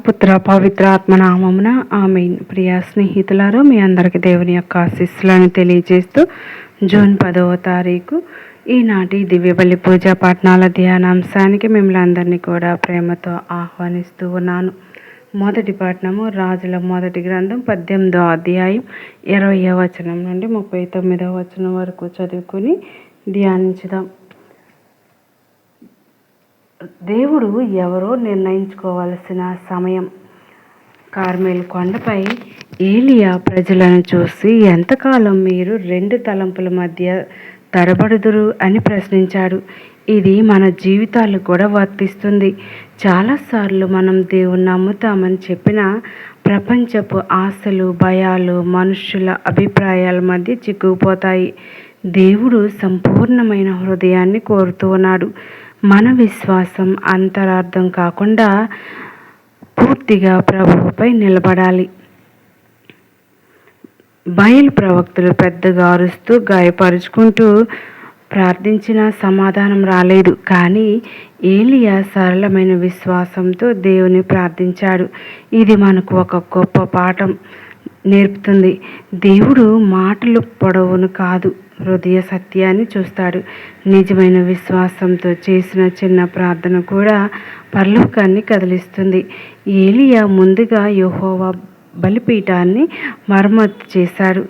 పుత్ర పవిత్ర ఆత్మనామమున ఆమేన్. ప్రియ స్నేహితులారా, మీ అందరికీ దేవుని యొక్క ఆశీస్సులను తెలియజేస్తూ జూన్ 10వ తారీఖు ఈనాటి దివ్యబలి పూజా పఠనాల ధ్యానాంశానికి మిమ్మల్ని అందరినీ కూడా ప్రేమతో ఆహ్వానిస్తూ ఉన్నాను. మొదటి పఠనము రాజుల మొదటి గ్రంథం 18వ అధ్యాయం 20వ వచనం నుండి 39వ వచనం వరకు చదువుకుని ధ్యానించుదాం. దేవుడు ఎవరో నిర్ణయించుకోవలసిన సమయం. కార్మెలు కొండపై ఏలియా ప్రజలను చూసి, ఎంతకాలం మీరు రెండు తలంపుల మధ్య తడబడుదురు అని ప్రశ్నించాడు. ఇది మన జీవితాలు కూడా వర్తిస్తుంది. చాలాసార్లు మనం దేవుణ్ణి నమ్ముతామని చెప్పినా ప్రపంచపు ఆశలు, భయాలు, మనుషుల అభిప్రాయాల మధ్య చిక్కుకుపోతాయి. దేవుడు సంపూర్ణమైన హృదయాన్ని కోరుతూ ఉన్నాడు. మన విశ్వాసం అంతరార్థం కాకుండా పూర్తిగా ప్రభువుపై నిలబడాలి. బయలు ప్రవక్తలు పెద్దగా అరుస్తూ గాయపరుచుకుంటూ ప్రార్థించిన సమాధానం రాలేదు. కానీ ఏలియా సరళమైన విశ్వాసంతో దేవుని ప్రార్థించాడు. ఇది మనకు ఒక గొప్ప పాఠం నేర్పుతుంది. దేవుడు మాటలు పొడవును కాదు, హృదయ సత్యాన్ని చూస్తాడు. నిజమైన విశ్వాసంతో చేసిన చిన్న ప్రార్థన కూడా పరలోకాన్ని కదిలిస్తుంది. ఏలియా ముందుగా యెహోవా బలిపీఠాన్ని మరమ్మతు చేశాడు.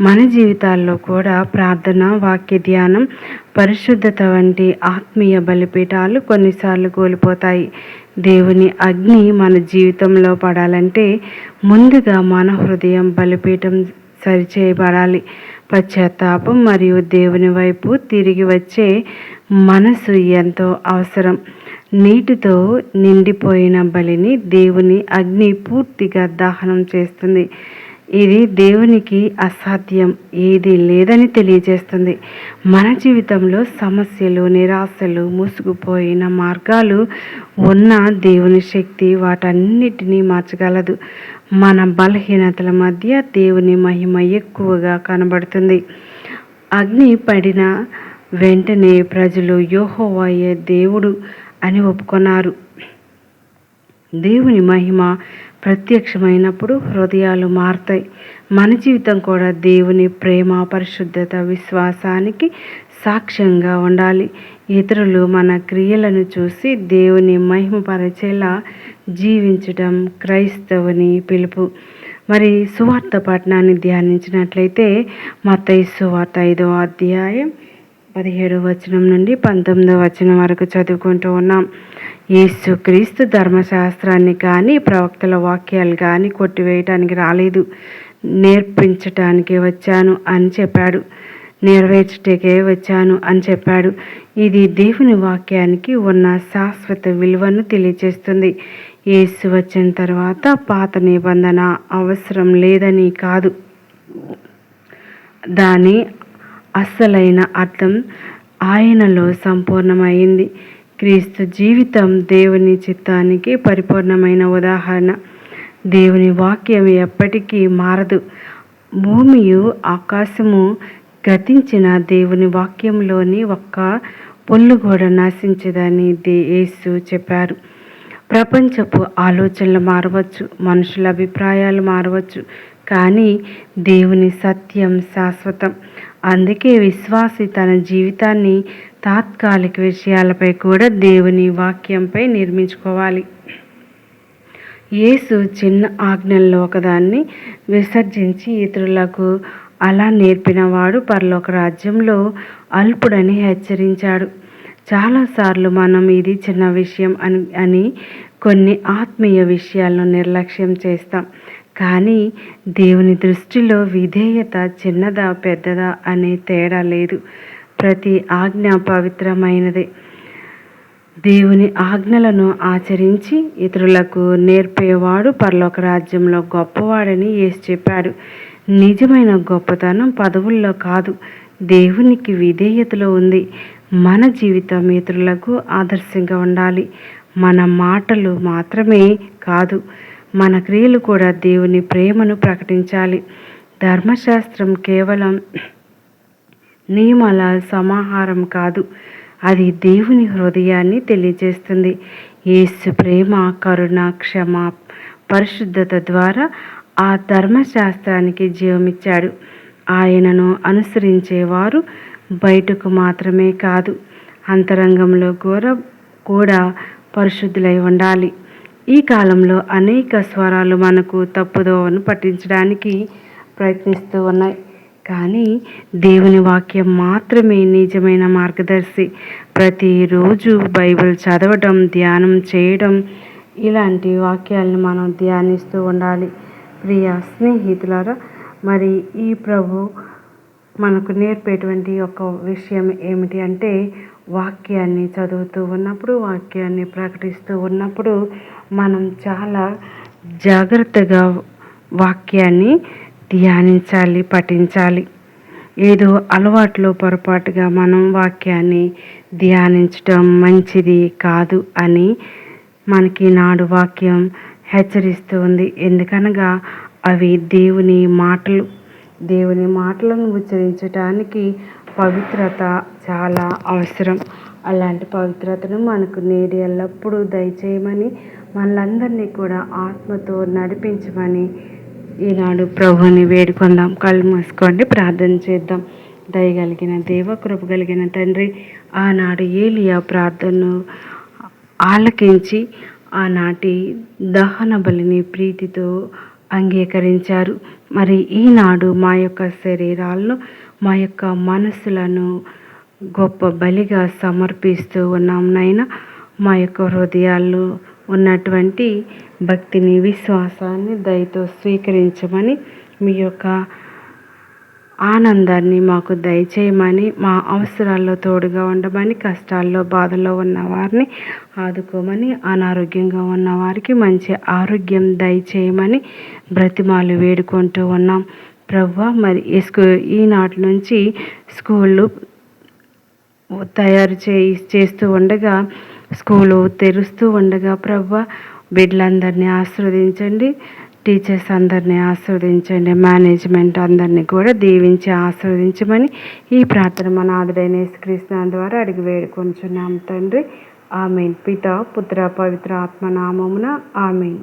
మన జీవితాల్లో కూడా ప్రార్థన, వాక్య ధ్యానం, పరిశుద్ధత వంటి ఆత్మీయ బలిపీఠాలు కొన్నిసార్లు కోల్పోతాయి. దేవుని అగ్ని మన జీవితంలో పడాలంటే ముందుగా మన హృదయం బలిపీఠం సరిచేయబడాలి. పశ్చాత్తాపం మరియు దేవుని వైపు తిరిగి వచ్చే మనసు ఎంతో అవసరం. నీటితో నిండిపోయిన బలిని దేవుని అగ్ని పూర్తిగా దహనం చేస్తుంది. ఇది దేవునికి అసాధ్యం ఏది లేదని తెలియజేస్తుంది. మన జీవితంలో సమస్యలు, నిరాశలు, మూసుకుపోయిన మార్గాలు ఉన్న దేవుని శక్తి వాటన్నిటినీ మార్చగలదు. మన బలహీనతల మధ్య దేవుని మహిమ ఎక్కువగా కనబడుతుంది. అగ్ని పడిన వెంటనే ప్రజలు యెహోవాయే దేవుడు అని ఒప్పుకున్నారు. దేవుని మహిమ ప్రత్యక్షమైనప్పుడు హృదయాలు మారుతాయి. మన జీవితం కూడా దేవుని ప్రేమ, పరిశుద్ధత, విశ్వాసానికి సాక్ష్యంగా ఉండాలి. ఇతరులు మన క్రియలను చూసి దేవుని మహిమపరిచేలా జీవించడం క్రైస్తవుని పిలుపు. మరి సువార్త పఠనాన్ని ధ్యానించినట్లయితే మత్తయి సువార్త 5వ అధ్యాయం 17వ వచనం నుండి 19వ వచనం వరకు చదువుకుంటూ ఉన్నాం. యేసుక్రీస్తు ధర్మశాస్త్రాన్ని కానీ ప్రవక్తల వాక్యాలు కానీ కొట్టివేయటానికి రాలేదు, నేర్పించటానికి వచ్చాను అని చెప్పాడు. నెరవేర్చుటకే వచ్చాను అని చెప్పాడు. ఇది దేవుని వాక్యానికి ఉన్న శాశ్వత విలువను తెలియజేస్తుంది. యేసు వచ్చిన తర్వాత పాత నిబంధన అవసరం లేదని కాదు, దాని అసలైన అర్థం ఆయనలో సంపూర్ణమైంది. క్రీస్తు జీవితం దేవుని చిత్తానికి పరిపూర్ణమైన ఉదాహరణ. దేవుని వాక్యం ఎప్పటికీ మారదు. భూమియు ఆకాశము గతించిన దేవుని వాక్యంలోని ఒక్క పొల్లు కూడా నశించదని యేసు చెప్పారు. ప్రపంచపు ఆలోచనలు మారవచ్చు, మనుషుల అభిప్రాయాలు మారవచ్చు, కానీ దేవుని సత్యం శాశ్వతం. అందుకే విశ్వాసి తన జీవితాన్ని తాత్కాలిక విషయాలపై కూడా దేవుని వాక్యంపై నిర్మించుకోవాలి. యేసు చిన్న ఆజ్ఞల్లో ఒకదాన్ని విసర్జించి ఇతరులకు అలా నేర్పినవాడు పరలోక రాజ్యంలో అల్పుడని హెచ్చరించాడు. చాలాసార్లు మనం ఇది చిన్న విషయం అని కొన్ని ఆత్మీయ విషయాలను నిర్లక్ష్యం చేస్తాం. కానీ దేవుని దృష్టిలో విధేయత చిన్నదా పెద్దదా అనే తేడా లేదు. ప్రతి ఆజ్ఞ పవిత్రమైనదే. దేవుని ఆజ్ఞలను ఆచరించి ఇతరులకు నేర్పేవాడు పరలోక రాజ్యంలో గొప్పవాడని యేసు చెప్పాడు. నిజమైన గొప్పతనం పదవుల్లో కాదు, దేవునికి విధేయతలో ఉంది. మన జీవితం ఇతరులకు ఆదర్శంగా ఉండాలి. మన మాటలు మాత్రమే కాదు, మన క్రియలు కూడా దేవుని ప్రేమను ప్రకటించాలి. ధర్మశాస్త్రం కేవలం నియమాల సమాహారం కాదు, అది దేవుని హృదయాన్ని తెలియజేస్తుంది. యేసు ప్రేమ, కరుణ, క్షమ, పరిశుద్ధత ద్వారా ఆ ధర్మశాస్త్రానికి జీవమిచ్చాడు. ఆయనను అనుసరించేవారు బయటకు మాత్రమే కాదు, అంతరంగంలో కూడా పరిశుద్ధులై ఉండాలి. ఈ కాలంలో అనేక స్వరాలు మనకు తప్పుదోవను పట్టించడానికి ప్రయత్నిస్తూ ఉన్నాయి. కానీ దేవుని వాక్యం మాత్రమే నిజమైన మార్గదర్శి. ప్రతిరోజు బైబిల్ చదవడం, ధ్యానం చేయడం, ఇలాంటి వాక్యాలను మనం ధ్యానిస్తూ ఉండాలి. ప్రియ స్నేహితులారా, మరి ఈ ప్రభు మనకు నేర్పేటువంటి ఒక విషయం ఏమిటి అంటే, వాక్యాన్ని చదువుతూ ఉన్నప్పుడు, వాక్యాన్ని ప్రకటిస్తూ ఉన్నప్పుడు మనం చాలా జాగ్రత్తగా వాక్యాన్ని ధ్యానించాలి, పఠించాలి. ఏదో అలవాట్లో పొరపాటుగా మనం వాక్యాన్ని ధ్యానించడం మంచిది కాదు అని మనకి నాడు వాక్యం హెచ్చరిస్తూ ఉంది. ఎందుకనగా అవి దేవుని మాటలు. దేవుని మాటలను ఉచ్చరించడానికి పవిత్రత చాలా అవసరం. అలాంటి పవిత్రతను మనకు నేడు ఎల్లప్పుడూ దయచేయమని, మనలందరినీ కూడా ఆత్మతో నడిపించమని ఈనాడు ప్రభుని వేడుకుందాం. కళ్ళు మూసుకోండి, ప్రార్థన చేద్దాం. దయగలిగిన దేవ, కృప కలిగిన తండ్రి, ఆనాడు ఏలియా ప్రార్థనను ఆలకించి ఆనాటి దహన బలిని ప్రీతితో అంగీకరించారు. మరి ఈనాడు మా యొక్క శరీరాలను, మా యొక్క మనసులను గొప్ప బలిగా సమర్పిస్తూ ఉన్నాం నైనా. మా యొక్క హృదయాల్లో ఉన్నటువంటి భక్తిని, విశ్వాసాన్ని దయతో స్వీకరించమని, మీ యొక్క ఆనందాన్ని మాకు దయచేయమని, మా అవసరాల్లో తోడుగా ఉండమని, కష్టాల్లో బాధల్లో ఉన్న వారిని ఆదుకోమని, అనారోగ్యంగా ఉన్న వారికి మంచి ఆరోగ్యం దయచేయమని బ్రతిమాలు వేడుకుంటూ ఉన్నాం. ప్రభువా, మరి ఈనాటి నుంచి స్కూళ్ళు తయారు చేస్తూ ఉండగా, స్కూలు తెరుస్తూ ఉండగా ప్రభువా, బిడ్డలందరినీ ఆశీర్వదించండి, టీచర్స్ అందరినీ ఆశీర్వదించండి, మేనేజ్మెంట్ అందరినీ కూడా దీవించి ఆశీర్వదించమని ఈ ప్రార్థన మన ఆదుడైన యేసుక్రీస్తు ద్వారా అడిగి వేడుకొంచున్నాం తండ్రి. ఆమేన్. పితా, పుత్ర, పవిత్ర ఆత్మ నామమున ఆమేన్.